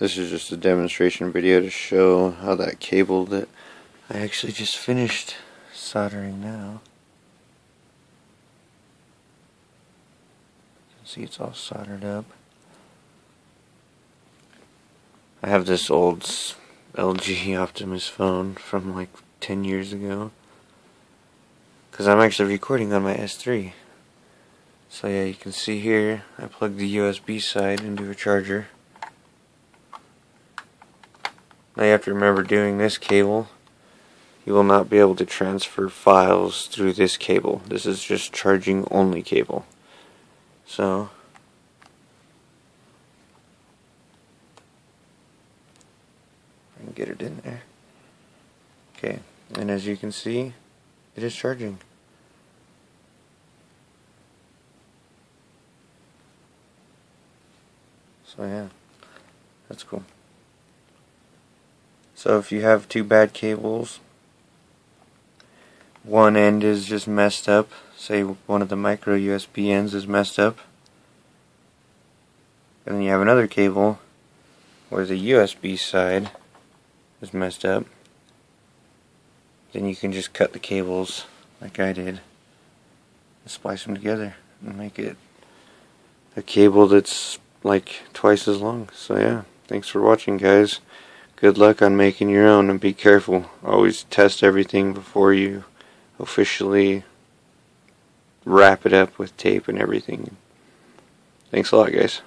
This is just a demonstration video to show how that cable that I actually just finished soldering now. You can see it's all soldered up. I have this old LG Optimus phone from like 10 years ago, because I'm actually recording on my S3. So yeah, you can see here I plugged the USB side into a charger. Now you have to remember, doing this cable, you will not be able to transfer files through this cable. This is just charging only cable. So I can get it in there. Okay, and as you can see, it is charging. So yeah, that's cool. So if you have two bad cables, one end is just messed up, say one of the micro USB ends is messed up, and then you have another cable where the USB side is messed up, then you can just cut the cables like I did and splice them together and make it a cable that's like twice as long. So yeah, thanks for watching, guys. Good luck on making your own, and be careful. Always test everything before you officially wrap it up with tape and everything. Thanks a lot, guys.